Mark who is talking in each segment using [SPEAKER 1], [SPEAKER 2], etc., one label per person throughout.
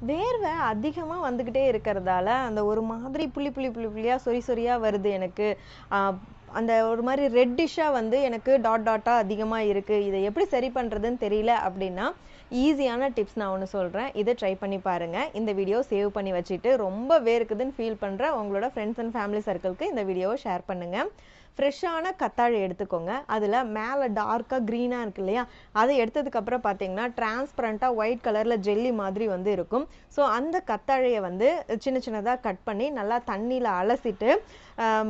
[SPEAKER 1] வேர்வை அதிகமா வந்துகிட்டே இருக்கிறதால, அந்த ஒரு மாதிரி புள்ளி புள்ளியா, சொறி சொறியா வருது எனக்கு. அ அந்த ஒரு மாரி ரெட்டிஷ்ஷா வந்து எனக்கு டாட்டா அதிகமா இருக்கு. இத எப்படி சரி பண்றதுன்னு தெரியல அப்படின்னா, ஈஸியான டிப்ஸ் நான் ஒண்ணு சொல்றேன். இத ட்ரை பண்ணி பாருங்க. இந்த வீடியோ சேவ் பண்ணி வச்சுட்டு, ரொம்ப வேர்க்குதுன்னு ஃபீல் பண்ற உங்களோட ஃப்ரெண்ட்ஸ் அண்ட் ஃபேமிலி சர்க்கிள்க்கு இந்த வீடியோவ ஷேர் பண்ணுங்க. ஃப்ரெஷ்ஷான கத்தாழை எடுத்துக்கோங்க. அதில மேல டார்க்கா கிரீனா இருக்கு இல்லையா? அத எடுத்ததுக்கப்புறம் பார்த்தீங்கன்னா, டிரான்ஸ்பரண்டா ஒயிட் கலர்ல ஜெல்லி மாதிரி வந்து இருக்கும். ஸோ அந்த கத்தாழைய வந்து சின்ன சின்னதா கட் பண்ணி நல்லா தண்ணீல அலசிட்டு,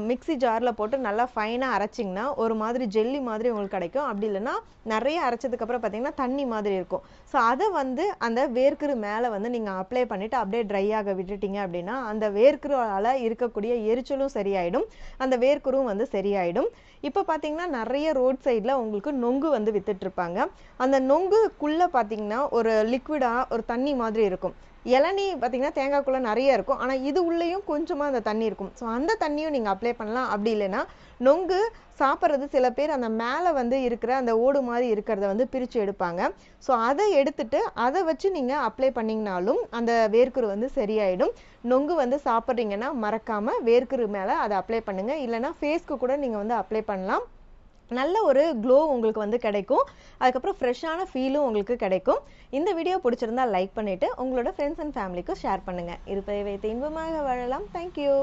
[SPEAKER 1] மிக்ஸி ஜார்ல போட்டு நல்லா ஃபைனா அரைச்சிங்கன்னா, ஒரு மாதிரி ஜெல்லி மாதிரி உங்களுக்கு கிடைக்கும். அப்படி இல்லன்னா, நெறைய அரைச்சதுக்கப்புறம் பார்த்தீங்கன்னா, தண்ணி மாதிரி இருக்கும். ஸோ அத வந்து அந்த வேர்க்குரு மேல வந்து நீங்க அப்ளை பண்ணிட்டு, அப்படியே ட்ரை ஆக விட்டுட்டீங்க அப்படின்னா, அந்த வேர்க்குருவால இருக்கக்கூடிய எரிச்சலும் சரியாயிடும். அந்த வேர்க்குரும் வந்து சரியாயிடும். இப்ப பார்த்தீங்கன்னா, நெறைய ரோட் சைட்ல உங்களுக்கு நொங்கு வந்து வித்துட்ருப்பாங்க. அந்த நொங்குக்குள்ள பார்த்தீங்கன்னா, ஒரு லிக்விடா ஒரு தண்ணி மாதிரி இருக்கும். இளநீ பார்த்தீங்கன்னா, தேங்காய்க்குள்ள நெறைய இருக்கும். ஆனா, இது உள்ளேயும் கொஞ்சமா அந்த தண்ணி இருக்கும். ஸோ அந்த தண்ணியும் நீங்க அப்ளை பண்ணலாம். அப்படி இல்லைன்னா, நொங்கு சாப்பிடுறது சில பேர் அந்த மேல வந்து இருக்கிற அந்த ஓடு மாரி இருக்கிறத வந்து பிரிச்சு எடுப்பாங்க. ஸோ அத எடுத்துட்டு, அத வச்சு நீங்க அப்ளை பண்ணீங்கனாலும், அந்த வேர்க்குரு வந்து சரியாயிடும். நொங்கு வந்து சாப்பிடுறீங்கன்னா, மறக்காம வேர்க்குரு மேல அத அப்ளை பண்ணுங்க. இல்லன்னா ஃபேஸ்க்கு கூட நீங்க வந்து அப்ளை பண்ணலாம். நல்ல ஒரு க்ளோ உங்களுக்கு வந்து கிடைக்கும். அதுக்கப்புறம் ஃப்ரெஷ்ஷான ஃபீலும் உங்களுக்கு கிடைக்கும். இந்த வீடியோ பிடிச்சிருந்தா லைக் பண்ணிட்டு, உங்களோட ஃப்ரெண்ட்ஸ் அண்ட் ஃபேமிலிக்கு ஷேர் பண்ணுங்க. இருப்பதை வைத்து இன்பமாக வாழலாம். Thank you.